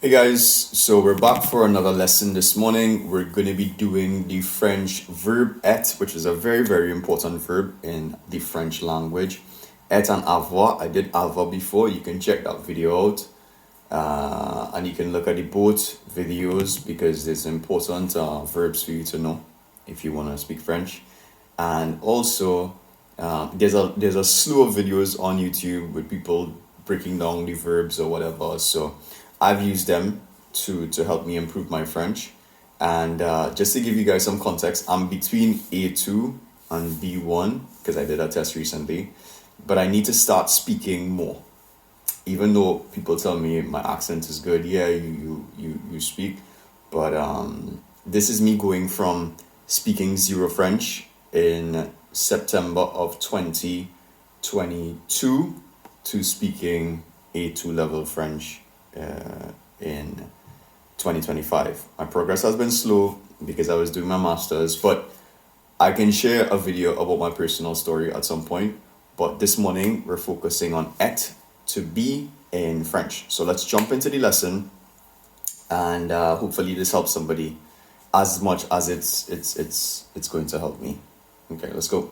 Hey guys, so we're back for another lesson this morning. We're going to be doing the French verb être, which is a very, very important verb in the French language. Être and avoir. I did avoir before. You can check that video out. And you can look at the both videos because there's important verbs for you to know if you want to speak French. And also, there's a slew of videos on YouTube with people breaking down the verbs or whatever. So I've used them to help me improve my French. And just to give you guys some context, I'm between A2 and B1 because I did a test recently. But I need to start speaking more. Even though people tell me my accent is good, yeah, you speak. But this is me going from speaking zero French in September of 2022 to speaking A2 level French in 2025. My progress has been slow because I was doing my master's, but I can share a video about my personal story at some point. But this morning we're focusing on être, to be in French. So let's jump into the lesson, and hopefully this helps somebody as much as it's going to help me. Okay, let's go.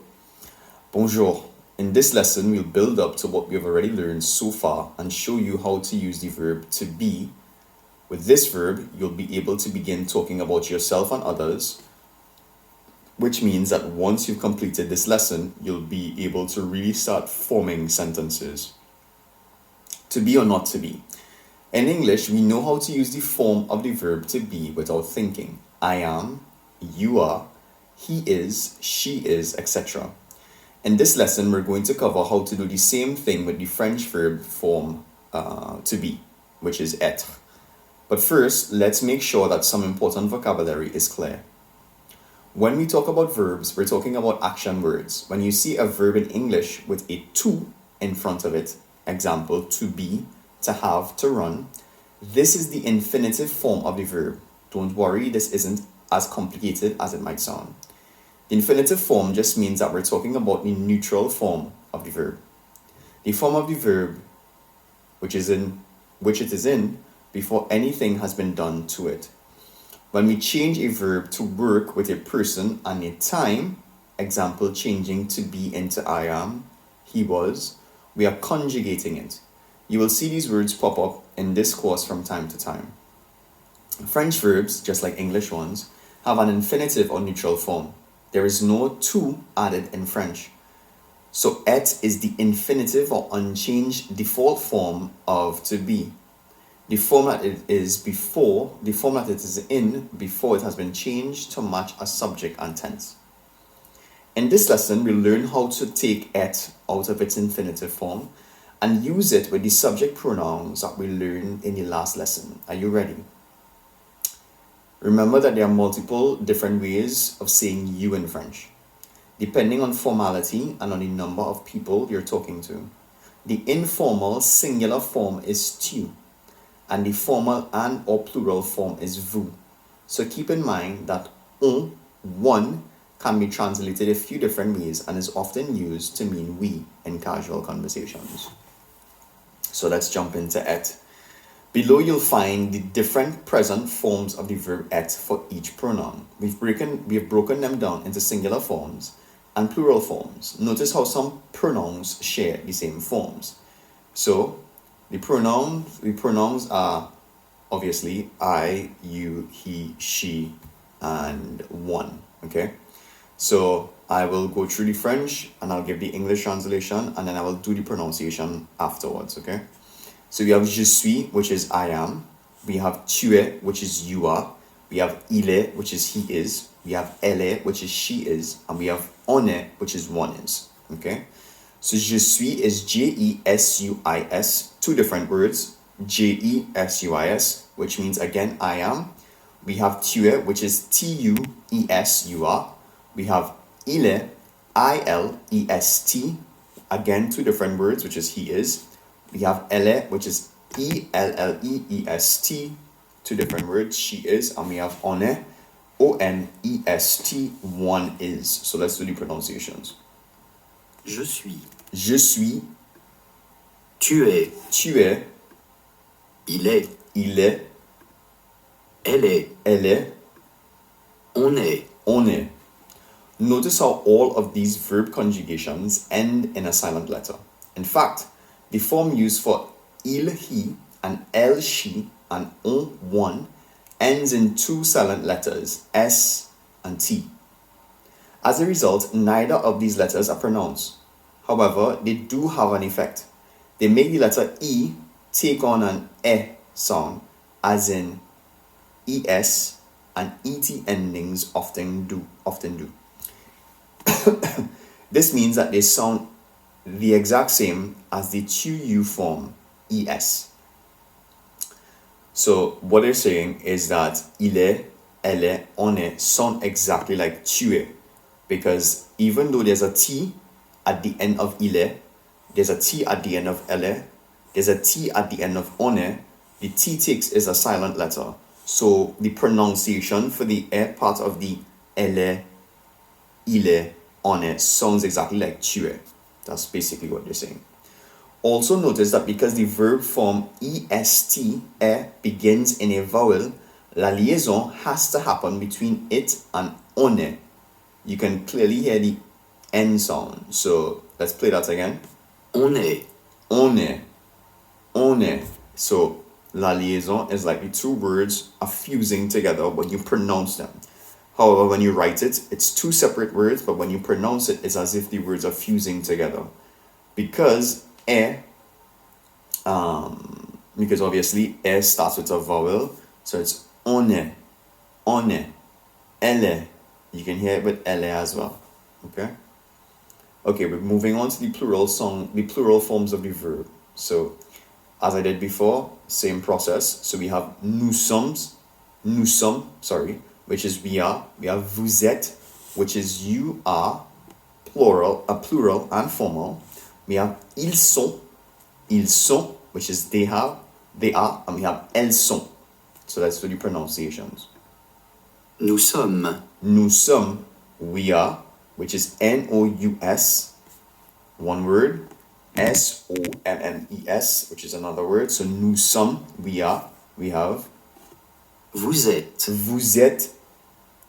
Bonjour. In this lesson, we'll build up to what we have already learned so far and show you how to use the verb to be. With this verb, you'll be able to begin talking about yourself and others, which means that once you've completed this lesson, you'll be able to really start forming sentences. To be or not to be. In English, we know how to use the form of the verb to be without thinking. I am, you are, he is, she is, etc. In this lesson, we're going to cover how to do the same thing with the French verb form to be, which is être. But first, let's make sure that some important vocabulary is clear. When we talk about verbs, we're talking about action words. When you see a verb in English with a to in front of it, example, to be, to have, to run, this is the infinitive form of the verb. Don't worry, this isn't as complicated as it might sound. The infinitive form just means that we're talking about the neutral form of the verb. The form of the verb which it is in before anything has been done to it. When we change a verb to work with a person and a time, example, changing to be into I am, he was, we are conjugating it. You will see these words pop up in this course from time to time. French verbs, just like English ones, have an infinitive or neutral form. There is no to added in French. So être is the infinitive or unchanged default form of to be. The form that it is in before it has been changed to match a subject and tense. In this lesson, we'll learn how to take être out of its infinitive form and use it with the subject pronouns that we learned in the last lesson. Are you ready? Remember that there are multiple different ways of saying you in French, depending on formality and on the number of people you're talking to. The informal singular form is tu, and the formal and or plural form is vous. So keep in mind that one, can be translated a few different ways and is often used to mean we in casual conversations. So let's jump into être. Below you'll find the different present forms of the verb être for each pronoun. We have broken them down into singular forms and plural forms. Notice how some pronouns share the same forms. So the pronouns are obviously I, you, he, she, and one. Okay? So I will go through the French and I'll give the English translation and then I will do the pronunciation afterwards, okay? So we have je suis, which is I am. We have tu es, which is you are. We have il est, which is he is. We have elle est, which is she is. And we have on est, which is one is, okay? So je suis is J-E-S-U-I-S, two different words. J-E-S-U-I-S, which means again I am. We have tu es, which is T-U-E-S, you are. We have il est, I-L-E-S-T, again two different words, which is he is. We have elle est, which is E-L-L-E-E-S-T, two different words, she is. And we have on est, O-N-E-S-T, one is. So let's do the pronunciations. Je suis. Je suis. Tu es. Tu es. Il est. Il est. Elle est. Elle est, On est. on est. Notice how all of these verb conjugations end in a silent letter. In fact, the form used for il, he, and elle, she, and on, one, ends in two silent letters, s and t. As a result, neither of these letters are pronounced. However, they do have an effect. They make the letter E take on an E sound, as in ES, and ET endings often do. This means that they sound the exact same as the 2U form, ES. So what they're saying is that il est, elle est, on est sound exactly like tu es, because even though there's a T at the end of il est, there's a T at the end of elle est, there's a T at the end of on est, the T takes is a silent letter. So the pronunciation for the E part of the elle est, il est, on est sounds exactly like tu es. That's basically what they're saying. Also notice that because the verb form est, begins in a vowel, la liaison has to happen between it and on est. You can clearly hear the N sound. So let's play that again. On est. On est. On est. So la liaison is like the two words are fusing together when you pronounce them. However, when you write it, it's two separate words, but when you pronounce it, it's as if the words are fusing together. Because obviously starts with a vowel, so it's on est, elle est. You can hear it with elle as well. Okay, we're moving on to the plural forms of the verb. So as I did before, same process. So we have nous sommes, which is we are. We have vous êtes, which is you are, plural and formal. We have ils sont, which is they are, and we have elles sont. So that's for the pronunciations. Nous sommes. Nous sommes, we are, which is nous, one word, sommes, which is another word. So nous sommes, we are, we have. Vous êtes. Vous êtes,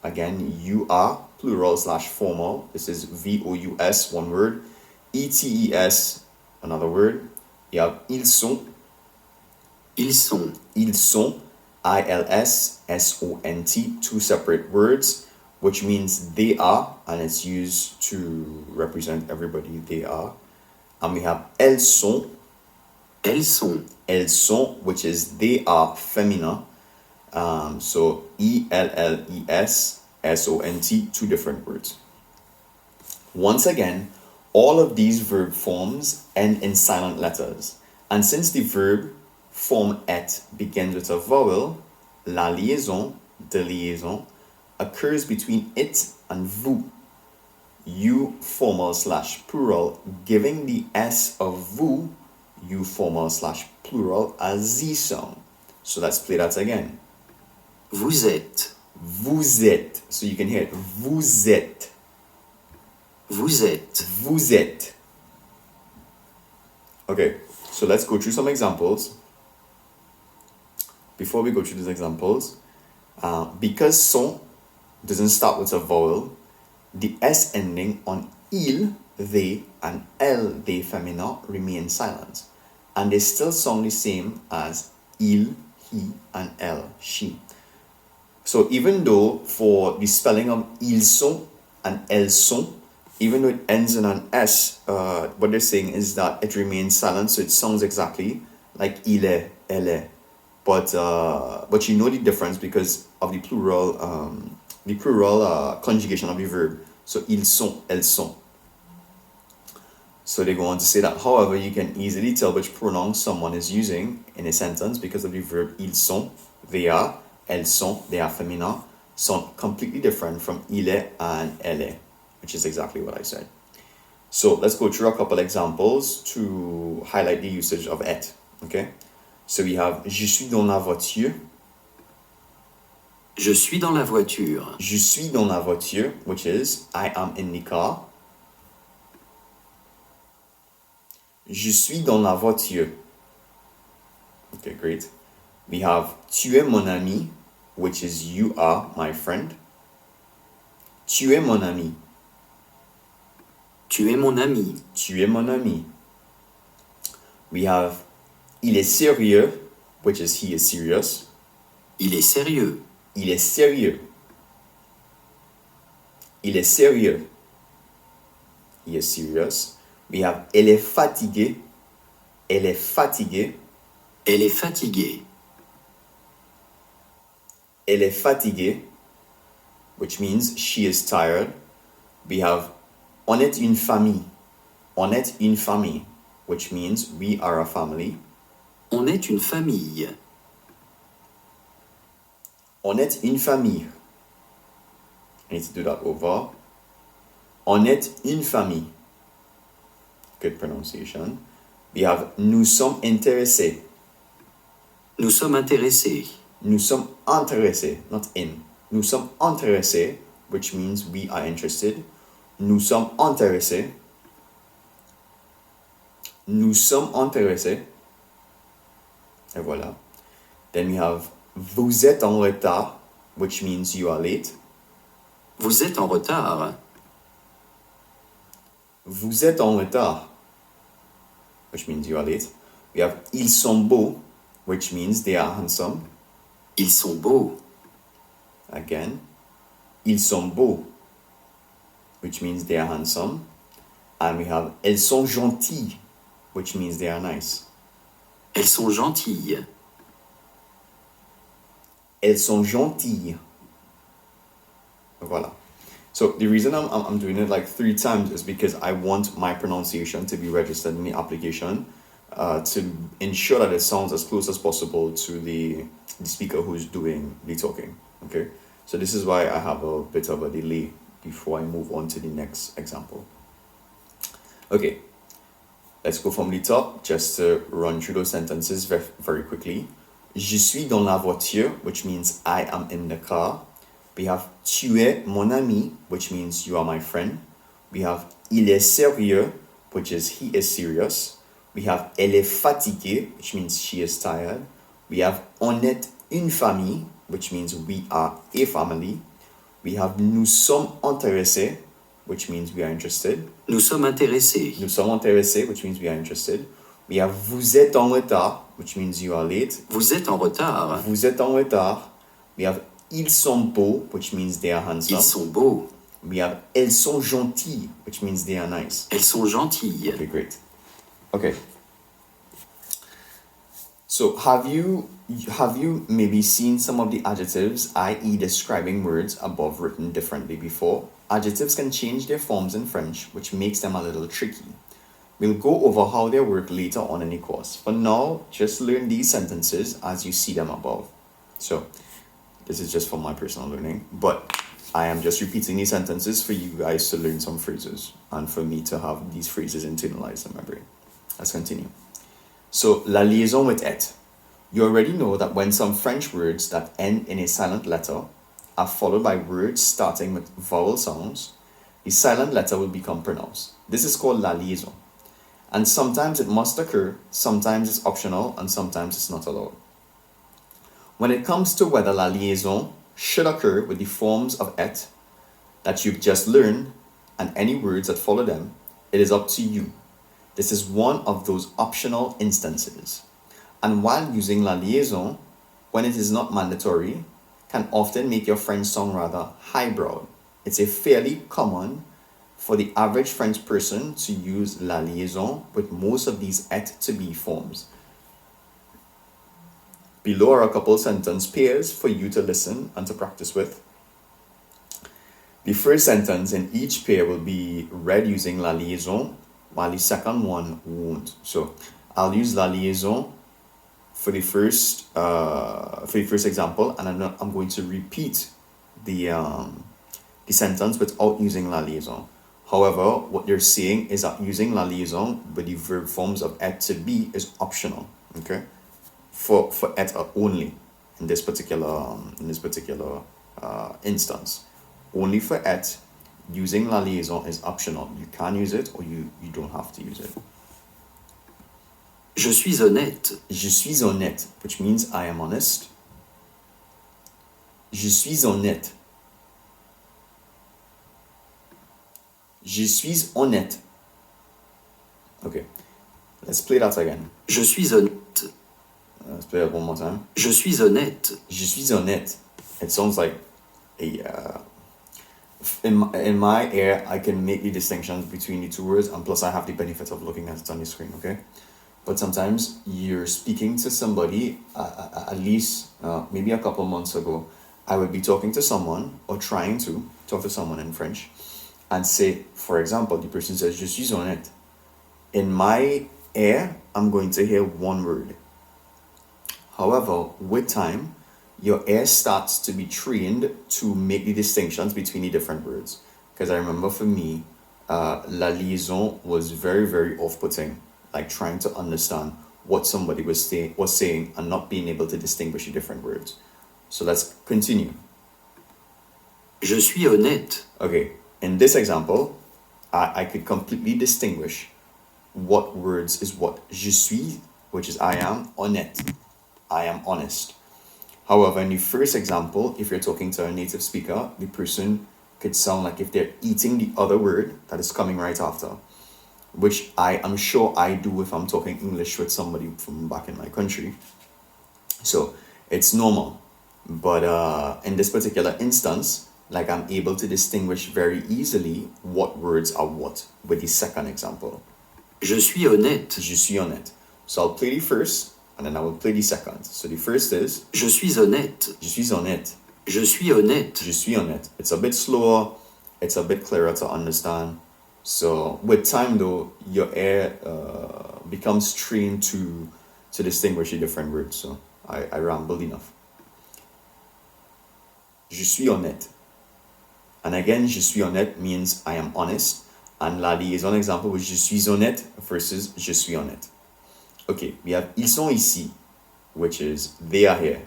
again, you are, plural / formal. This is vous, one word. ETES, another word. You have ils sont. Ils sont. Ils sont, ILS, SONT, two separate words, which means they are, and it's used to represent everybody, they are. And we have elles sont. Elles sont. Elles sont, which is they are, feminine. So ELLESSONT, two different words. Once again, all of these verb forms end in silent letters. And since the verb form être begins with a vowel, la liaison, the liaison, occurs between it and vous, you formal / plural, giving the S of vous, you formal / plural, a Z sound. So let's play that again. Vous êtes. Vous êtes. So you can hear it. Vous êtes. Vous êtes. Vous êtes. Okay, so let's go through some examples. Before we go through these examples, because son doesn't start with a vowel, the S ending on il, they, and elle, they feminine remain silent. And they still sound the same as il, he, and elle, she. So even though for the spelling of ils sont and elles sont, even though it ends in an S, what they're saying is that it remains silent, so it sounds exactly like il est, elle est. But you know the difference because of the plural conjugation of the verb. So ils sont, elles sont. So they go on to say that, however, you can easily tell which pronoun someone is using in a sentence because of the verb ils sont, they are, elles sont, they are feminine, sound completely different from il est and elle est, which is exactly what I said. So let's go through a couple examples to highlight the usage of être. Okay? So we have je suis dans la voiture. Je suis dans la voiture. Je suis dans la voiture, which is I am in the car. Je suis dans la voiture. Okay, great. We have tu es mon ami, which is you are my friend. Tu es mon ami. Tu es mon ami. Tu es mon ami. We have il est sérieux, which is he is serious. Il est sérieux. Il est sérieux. Il est sérieux. He is serious. We have elle est fatiguée. Elle est fatiguée. Elle est fatiguée. Elle est fatiguée, which means she is tired. We have on est une famille. On est une famille, which means we are a family. On est une famille. On est une famille. I need to do that over. On est une famille. Good pronunciation. We have nous sommes intéressés. Nous sommes intéressés. Nous sommes intéressés, not in. Nous sommes intéressés, which means we are interested. Nous sommes intéressés. Nous sommes intéressés. Et voilà. Then we have vous êtes en retard, which means you are late. Vous êtes en retard. Vous êtes en retard, which means you are late. We have ils sont beaux, which means they are handsome. Ils sont beaux. Again, ils sont beaux, which means they are handsome. And we have elles sont gentilles, which means they are nice. Elles sont gentilles. Elles sont gentilles. Voilà. So the reason I'm doing it like 3 times is because I want my pronunciation to be registered in the application to ensure that it sounds as close as possible to the speaker who's doing the talking. Okay, so this is why I have a bit of a delay before I move on to the next example. Okay, let's go from the top just to run through those sentences very quickly. Je suis dans la voiture, which means I am in the car. We have tu es mon ami, which means you are my friend. We have il est sérieux, which is he is serious. We have elle est fatiguée, which means she is tired. We have on est une famille, which means we are a family. We have nous sommes intéressés, which means we are interested. Nous sommes intéressés. Nous sommes intéressés, which means we are interested. We have vous êtes en retard, which means you are late. Vous êtes en retard. Vous êtes en retard. We have ils sont beaux, which means they are handsome. Ils sont beaux. We have elles sont gentilles, which means they are nice. Elles sont gentilles. Okay, great. Okay. So have you maybe seen some of the adjectives, i.e. describing words above written differently before? Adjectives can change their forms in French, which makes them a little tricky. We'll go over how they work later on in the course. For now, just learn these sentences as you see them above. So, this is just for my personal learning, but I am just repeating these sentences for you guys to learn some phrases and for me to have these phrases internalized in my brain. Let's continue. So, la liaison with être. You already know that when some French words that end in a silent letter are followed by words starting with vowel sounds, the silent letter will become pronounced. This is called la liaison. And sometimes it must occur, sometimes it's optional, and sometimes it's not allowed. When it comes to whether la liaison should occur with the forms of être that you've just learned and any words that follow them, it is up to you. This is one of those optional instances. And while using la liaison, when it is not mandatory, can often make your French sound rather highbrow. It's a fairly common for the average French person to use la liaison with most of these être to be forms. Below are a couple sentence pairs for you to listen and to practice with. The first sentence in each pair will be read using la liaison, while the second one won't. So I'll use la liaison for the first example, and I'm going to repeat the sentence without using la liaison. However, what you're saying is that using la liaison with the verb forms of être to be is optional. Okay, for être only in this particular instance. Only for être, using la liaison is optional. You can use it or you don't have to use it. Je suis honnête. Je suis honnête, which means I am honest. Je suis honnête. Je suis honnête. Okay, let's play that again. Je suis honnête. Let's play it one more time. Je suis honnête. Je suis honnête. It sounds like in my ear, I can make the distinctions between the two words, and plus I have the benefit of looking at it on the screen, okay? But sometimes you're speaking to somebody, at least maybe a couple months ago, I would be talking to someone or trying to talk to someone in French and say, for example, the person says, Je suis honnête. In my ear, I'm going to hear one word. However, with time, your ear starts to be trained to make the distinctions between the different words. Because I remember for me, la liaison was very, very off-putting. Like trying to understand what somebody was saying and not being able to distinguish the different words. So let's continue. Je suis honnête. Okay, in this example, I could completely distinguish what words is what. Je suis, which is I am, honnête. I am honest. However, in the first example, if you're talking to a native speaker, the person could sound like if they're eating the other word that is coming right after, which I am sure I do if I'm talking English with somebody from back in my country. So it's normal. But in this particular instance, like I'm able to distinguish very easily what words are what with the second example. Je suis honnête. Je suis honnête. So I'll play the first and then I will play the second. So the first is Je suis honnête. Je suis honnête. Je suis honnête. Je suis honnête. It's a bit slower. It's a bit clearer to understand. So with time though, your ear becomes trained to distinguish the different words. So I rambled enough. Je suis honnête. And again, je suis honnête means I am honest. And la liaison example was je suis honnête versus je suis honnête. Okay, we have ils sont ici, which is they are here.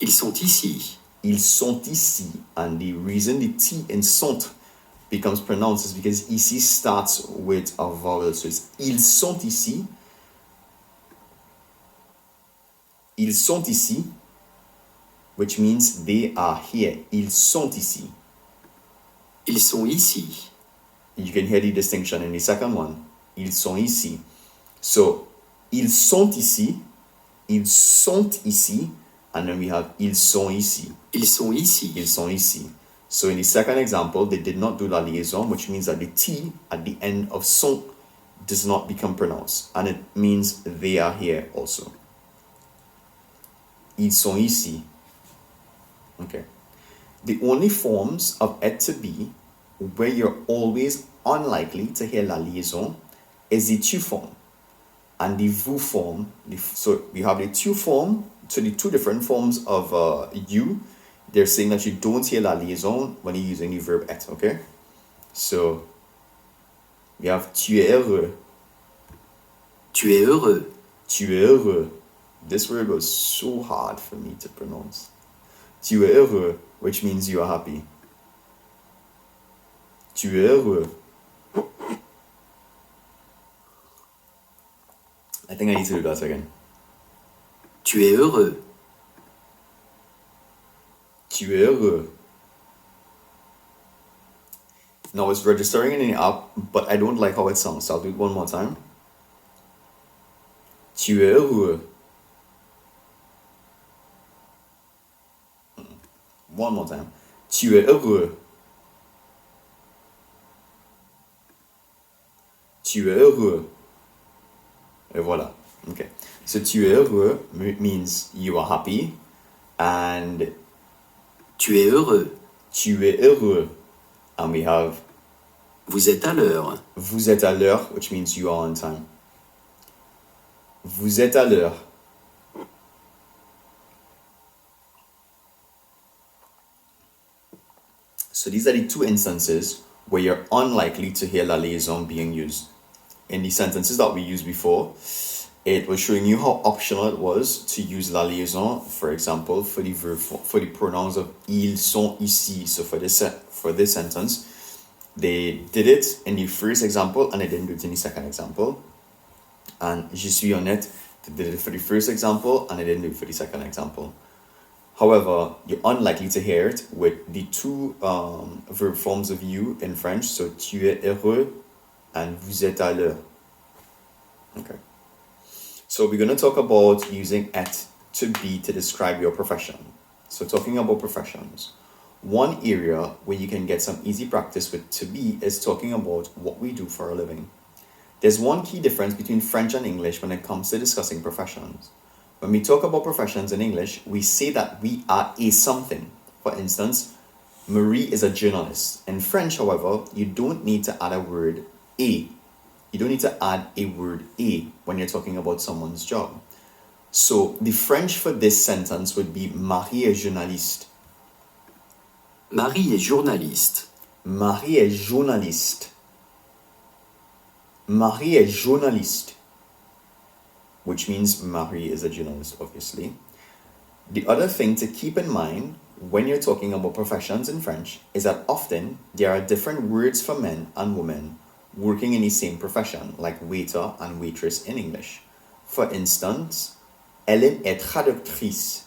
Ils sont ici. Ils sont ici. And the reason the T in sont becomes pronounced is because ici starts with a vowel. So it's ils sont ici. Ils sont ici, which means they are here. Ils sont ici. Ils sont ici. You can hear the distinction in the second one. Ils sont ici. So, ils sont ici, ils sont ici, and then we have ils sont ici. Ils sont ici. Ils sont ici. So in the second example, they did not do la liaison, which means that the T at the end of sont does not become pronounced. And it means they are here also. Ils sont ici. Okay. The only forms of être to be where you're always unlikely to hear la liaison is the tu form and the vous form. So we have the tu form, so the two different forms of you. They're saying that you don't hear la liaison when you're using the verb être, okay? So we have tu es heureux. Tu es heureux. Tu es heureux. This word was so hard for me to pronounce. Tu es heureux, which means you are happy. Tu es heureux. I think I need to do that again. Tu es heureux. Tu es heureux. Now it's registering in the app, but I don't like how it sounds, so I'll do it one more time. Tu es heureux. One more time. Tu es heureux. Tu es heureux. Et voilà. Okay. So tu es heureux means you are happy, and Tu es heureux. tu es heureux. And we have Vous êtes à l'heure. vous êtes à l'heure, which means you are on time. Vous êtes à l'heure. So these are the two instances where you're unlikely to hear la liaison being used. In the sentences that we used before, it was showing you how optional it was to use la liaison, for example, for the verb, for the pronouns of ils sont ici. So for this sentence, they did it in the first example and they didn't do it in the second example. And je suis honnête, they did it for the first example and they didn't do it for the second example. However, you're unlikely to hear it with the two verb forms of you in French, so tu es heureux and vous êtes à l'heure. Okay. So we're going to talk about using être to be to describe your profession. So talking about professions, one area where you can get some easy practice with to be is talking about what we do for a living. There's one key difference between French and English when it comes to discussing professions. When we talk about professions in English, we say that we are a something. For instance, Marie is a journalist. In French, however, you don't need to add a word a. You don't need to add a word a when you're talking about someone's job. So the French for this sentence would be Marie est journaliste. Marie est journaliste. Marie est journaliste. Marie est journaliste. Which means Marie is a journalist, obviously. The other thing to keep in mind when you're talking about professions in French is that often there are different words for men and women working in the same profession, like waiter and waitress in English. For instance, Hélène est traductrice.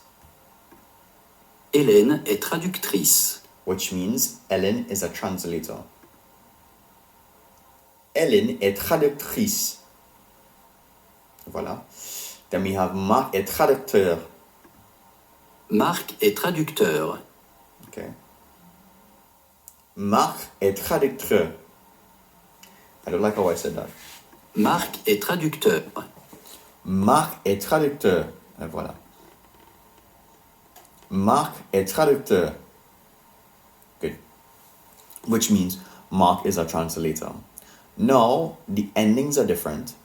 Hélène est traductrice. Which means Hélène is a translator. Hélène est traductrice. Voilà. Then we have Marc est traducteur. Marc est traducteur. Okay. Marc est traducteur. I don't like how I said that. Marc est traducteur. Marc est traducteur. Et voilà. Marc est traducteur. Good. Which means Mark is a translator. Now, the endings are different.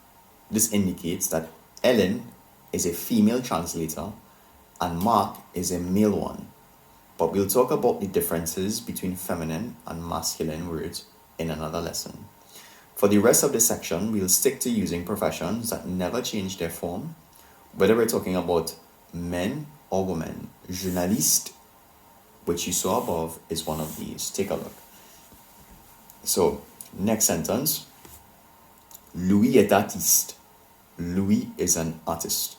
This indicates that Ellen is a female translator and Mark is a male one. But we'll talk about the differences between feminine and masculine words in another lesson. For the rest of this section, we'll stick to using professions that never change their form, whether we're talking about men or women. Journaliste, which you saw above, is one of these. Take a look. So, next sentence. Louis est artiste. Louis is an artist.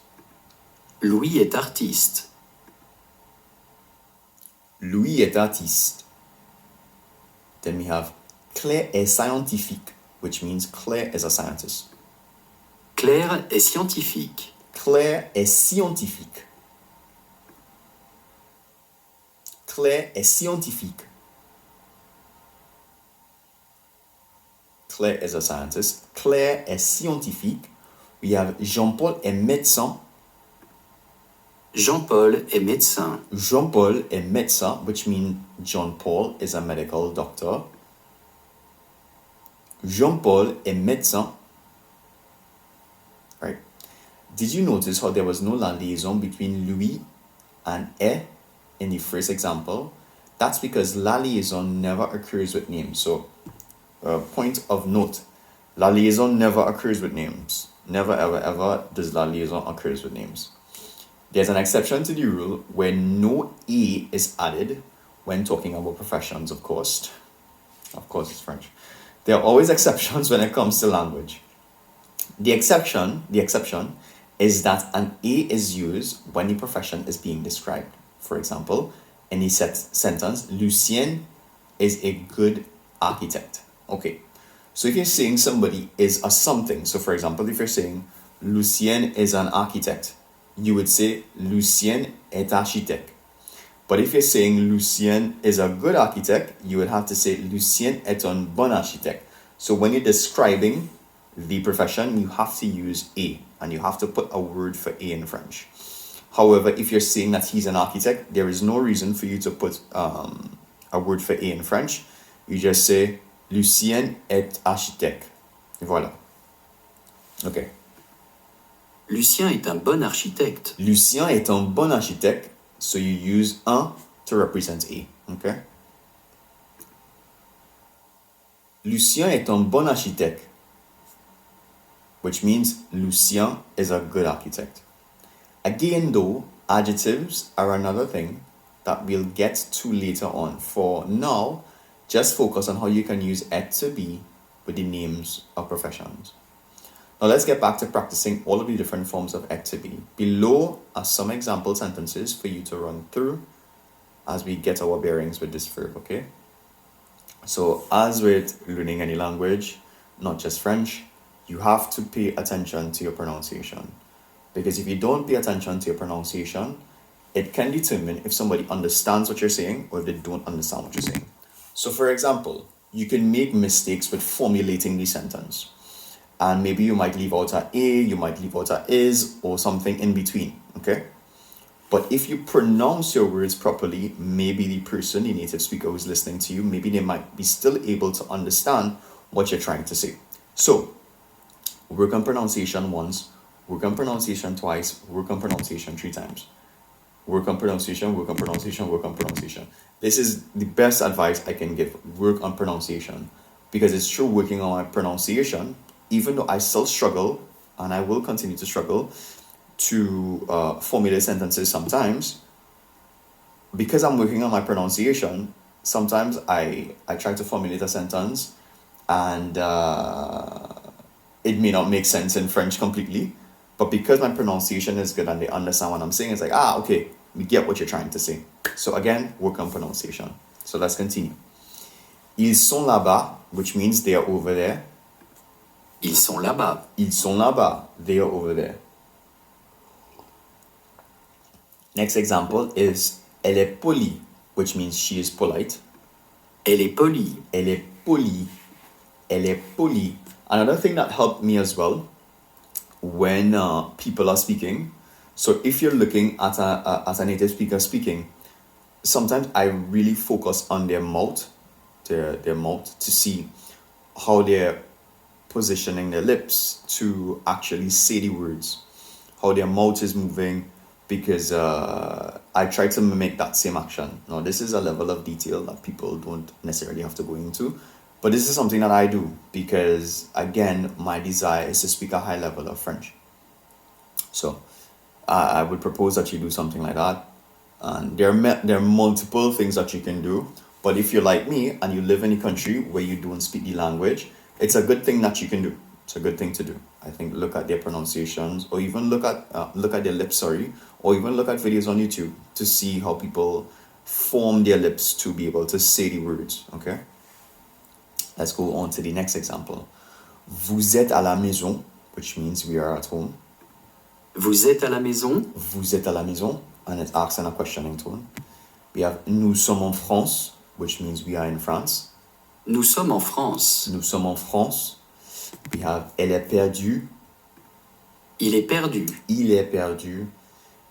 Louis est artiste. Louis est artiste. Then we have Claire est scientifique, which means Claire is a scientist. Claire est scientifique. Claire est scientifique. Claire est scientifique. Claire is a scientist. Claire est scientifique. We have Jean-Paul est médecin. Jean-Paul est médecin. Jean-Paul est médecin, which means John-Paul is a medical doctor. Jean-Paul est médecin. Right? Did you notice how there was no la liaison between Louis and est in the first example? That's because la liaison never occurs with names. So, point of note, la liaison never occurs with names. Never, ever, ever does la liaison occurs with names. There's an exception to the rule where no A is added when talking about professions, of course. Of course, it's French. There are always exceptions when it comes to language. The exception is that an A is used when the profession is being described. For example, in the sentence, Lucien is a good architect. Okay, so if you're saying somebody is a something, so for example, if you're saying Lucien is an architect, you would say Lucien est architecte. But if you're saying Lucien is a good architect, you would have to say Lucien est un bon architecte. So when you're describing the profession, you have to use a, and you have to put a word for a in French. However, if you're saying that he's an architect, there is no reason for you to put a word for a in French. You just say Lucien est architecte. Voilà. Okay. Lucien est un bon architecte. Lucien est un bon architecte. So you use un to represent a. Okay. Lucien est un bon architecte, which means Lucien is a good architect. Again, though, adjectives are another thing that we'll get to later on. For now, just focus on how you can use être to be with the names of professions. Now let's get back to practicing all of the different forms of être to be. Below are some example sentences for you to run through as we get our bearings with this verb, okay? So as with learning any language, not just French, you have to pay attention to your pronunciation. Because if you don't pay attention to your pronunciation, it can determine if somebody understands what you're saying or if they don't understand what you're saying. So for example, you can make mistakes with formulating the sentence. And maybe you might leave out a you might leave out a is, or something in between, okay? But if you pronounce your words properly, maybe the person, the native speaker who's listening to you, maybe they might be still able to understand what you're trying to say. So, work on pronunciation once, work on pronunciation twice, work on pronunciation 3 times. Work on pronunciation, work on pronunciation, work on pronunciation. This is the best advice I can give. Work on pronunciation. Because it's true, working on my pronunciation, even though I still struggle, and I will continue to struggle, to formulate sentences sometimes, because I'm working on my pronunciation, sometimes I try to formulate a sentence and it may not make sense in French completely, but because my pronunciation is good and they understand what I'm saying, it's like, okay, we get what you're trying to say. So again, work on pronunciation. So let's continue. Ils sont là-bas, which means they are over there. Ils sont là-bas. Ils sont là-bas, they are over there. Next example is elle est polie, which means she is polite. Elle est polie. Elle est polie. Elle est polie. Another thing that helped me as well when people are speaking. So if you're looking at a native speaker speaking, sometimes I really focus on their mouth, their mouth, to see how they're positioning their lips to actually say the words, how their mouth is moving, because I try to mimic that same action. Now, this is a level of detail that people don't necessarily have to go into, but this is something that I do because, again, my desire is to speak a high level of French. So I would propose that you do something like that. And there are multiple things that you can do, but if you're like me and you live in a country where you don't speak the language, it's a good thing that you can do. It's a good thing to do. I think look at their pronunciations, or even look at their lips, or even look at videos on YouTube to see how people form their lips to be able to say the words. Okay. Let's go on to the next example. Vous êtes à la maison, which means we are at home. Vous êtes à la maison. Vous êtes à la maison, and it asks in a questioning tone. We have nous sommes en France, which means we are in France. Nous sommes en France. Nous sommes en France. We have elle est perdue. Il est perdu. Il est perdu.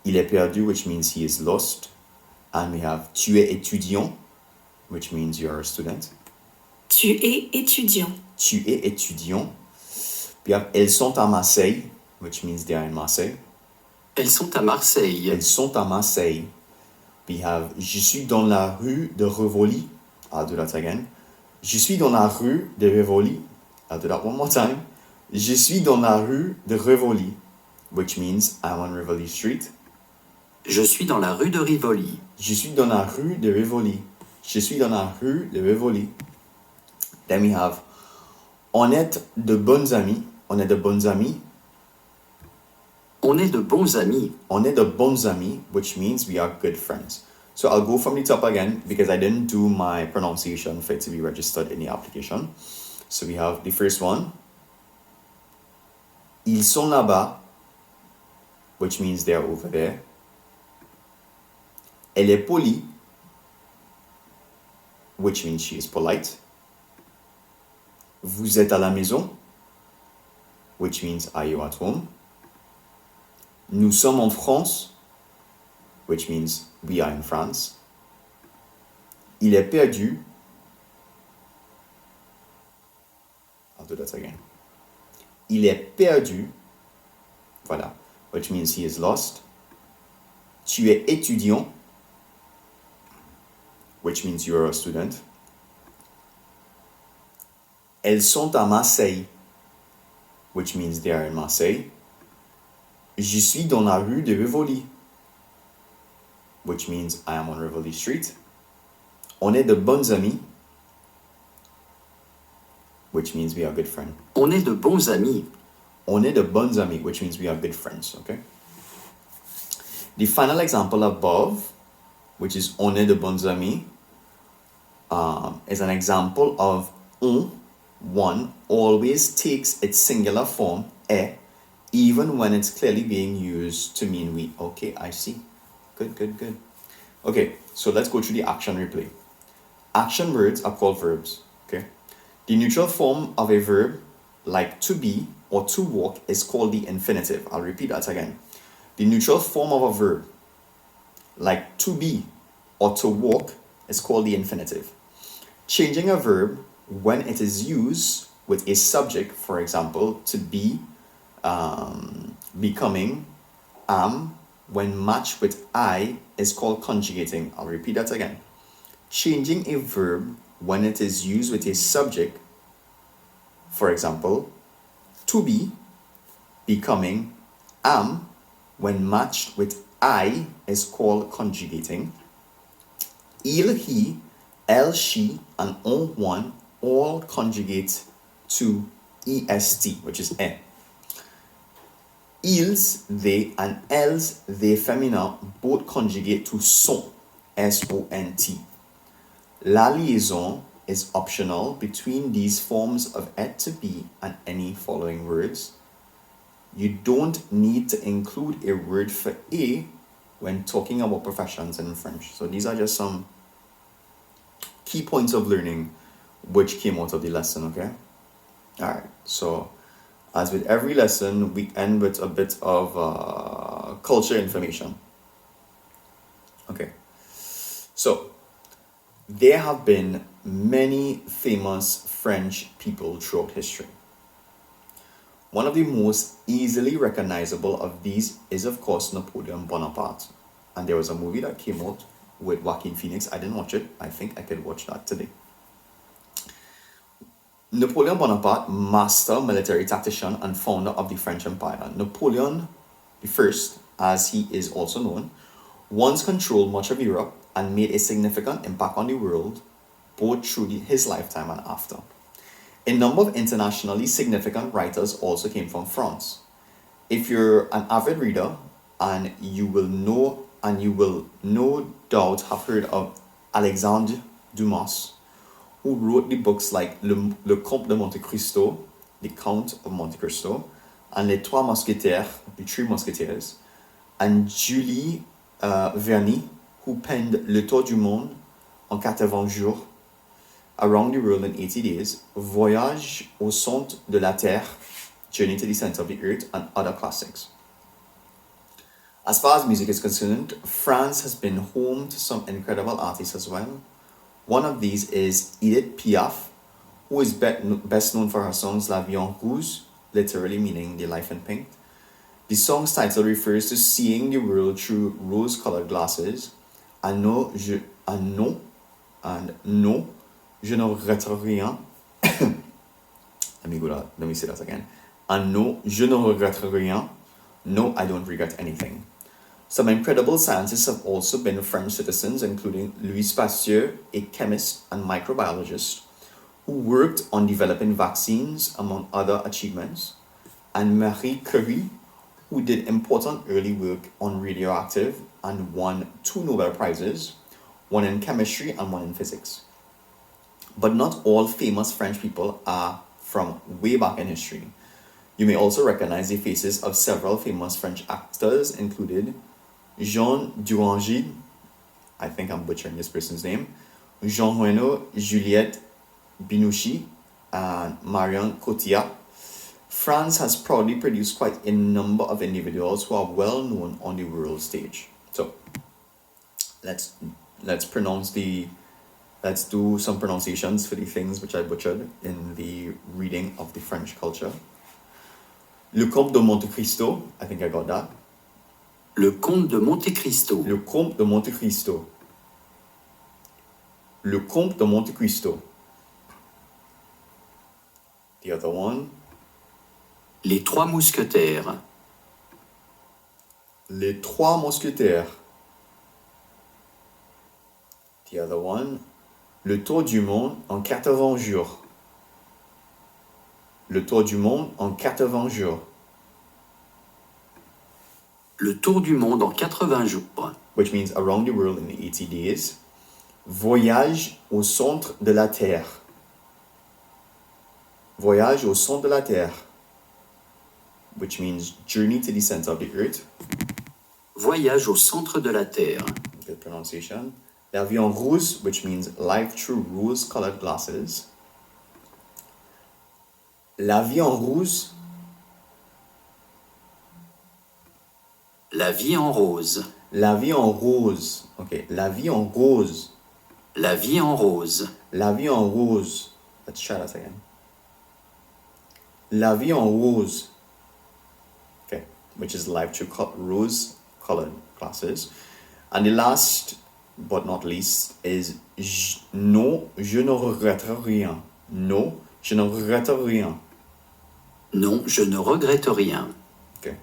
Il est perdu, which means he is lost. And we have tu es étudiant, which means you are a student. Tu es étudiant. Tu es étudiant. We have elles sont à Marseille, which means they are in Marseille. Elles sont à Marseille. Elles sont à Marseille. We have je suis dans la rue de Rivoli. I'll do that again. Je suis dans la rue de Rivoli. I'll do that one more time. Je suis dans la rue de Rivoli, which means I'm on Rivoli Street. Je suis dans la rue de Rivoli. Je suis dans la rue de Rivoli. Je suis dans la rue de Rivoli. Then we have on est de bons amis. On est de bons amis. On est de bons amis. On est de bons amis, which means we are good friends. So I'll go from the top again because I didn't do my pronunciation for it to be registered in the application. So we have the first one. Ils sont là-bas, which means they're over there. Elle est polie, which means she is polite. Vous êtes à la maison, which means are you at home. Nous sommes en France, which means we are in France. Il est perdu. I'll do that again. Il est perdu. Voilà. Which means he is lost. Tu es étudiant. Which means you are a student. Elles sont à Marseille. Which means they are in Marseille. Je suis dans la rue de Rivoli. Which means I am on Rivoli Street. On est de bons amis. Which means we are good friends. On est de bons amis. On est de bons amis, which means we are good friends, okay? The final example above, which is on est de bons amis, is an example of one always takes its singular form, est, even when it's clearly being used to mean we. Okay, I see. Good. Okay, so let's go through the action replay. Action words are called verbs, okay? The neutral form of a verb, like to be or to walk, is called the infinitive. I'll repeat that again. The neutral form of a verb, like to be or to walk, is called the infinitive. Changing a verb when it is used with a subject, for example, to be, becoming, am, when matched with I, is called conjugating. I'll repeat that again. Changing a verb when it is used with a subject, for example, to be, becoming, am, when matched with I, is called conjugating. Il, he, elle, she, and on, one all conjugate to est, which is e. Ils, they, and elles, they féminin, both conjugate to sont, S-O-N-T. La liaison is optional between these forms of être to be and any following words. You don't need to include a word for a when talking about professions in French. So these are just some key points of learning which came out of the lesson, okay? Alright, so as with every lesson, we end with a bit of culture information. Okay, so there have been many famous French people throughout history. One of the most easily recognizable of these is, of course, Napoleon Bonaparte. And there was a movie that came out with Joaquin Phoenix. I didn't watch it. I think I could watch that today. Napoleon Bonaparte, master military tactician and founder of the French Empire. Napoleon I, as he is also known, once controlled much of Europe and made a significant impact on the world, both through his lifetime and after. A number of internationally significant writers also came from France. If you're an avid reader, and you will no doubt have heard of Alexandre Dumas, who wrote the books like Le Comte de Monte Cristo, The Count of Monte Cristo, and Les Trois Mousquetaires, The Three Musketeers, and Julie Verne, who penned Le Tour du Monde en 80 jours, Around the World in 80 Days, Voyage au centre de la Terre, Journey to the Center of the Earth, and other classics. As far as music is concerned, France has been home to some incredible artists as well. One of these is Edith Piaf, who is best known for her songs La Vie en Rouge, literally meaning The Life in Pink. The song's title refers to seeing the world through rose-colored glasses. Non, je ne regrette rien. Let me say that again. Non, je ne regrette rien. No, I don't regret anything. Some incredible scientists have also been French citizens, including Louis Pasteur, a chemist and microbiologist, who worked on developing vaccines, among other achievements, and Marie Curie, who did important early work on radioactive and won 2 Nobel Prizes, one in chemistry and one in physics. But not all famous French people are from way back in history. You may also recognize the faces of several famous French actors, including Jean Duranger, I think I'm butchering this person's name, Jean Reno, Juliette Binoche, and Marion Cotillard. France has proudly produced quite a number of individuals who are well known on the world stage. So let's do some pronunciations for the things which I butchered in the reading of the French culture. Le Comte de Monte Cristo, I think I got that. Le Comte de Monte Cristo. Le Comte de Monte Cristo. Le Comte de Monte Cristo. The other one. Les Trois Mousquetaires. Les Trois Mousquetaires. The other one. Le Tour du Monde en 80 jours. Le Tour du Monde en 80 jours. Le tour du monde en 80 jours. which means around the world in 80 days. Voyage au centre de la Terre. Voyage au centre de la Terre, which means journey to the center of the earth. Voyage au centre de la Terre. Good pronunciation. La vie en rose, which means life through rose-colored glasses. La vie en rose. La vie en rose. La vie en rose. Okay, la vie en rose. La vie en rose. La vie en rose. Let's try that again. La vie en rose. Okay, which is life through rose-colored glasses. And the last but not least is non, je ne regrette rien. Non, je ne regrette rien. Non, je ne regrette rien. Okay.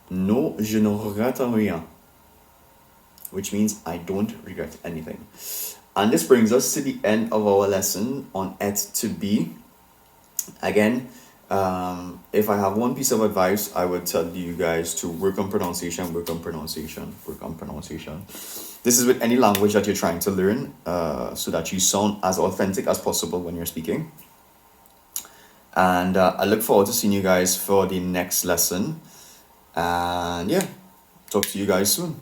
Non, je ne regrette rien. Which means I don't regret anything. And this brings us to the end of our lesson on Être to be. Again, if I have one piece of advice, I would tell you guys to work on pronunciation, work on pronunciation, work on pronunciation. This is with any language that you're trying to learn, so that you sound as authentic as possible when you're speaking. And I look forward to seeing you guys for the next lesson. And yeah, talk to you guys soon.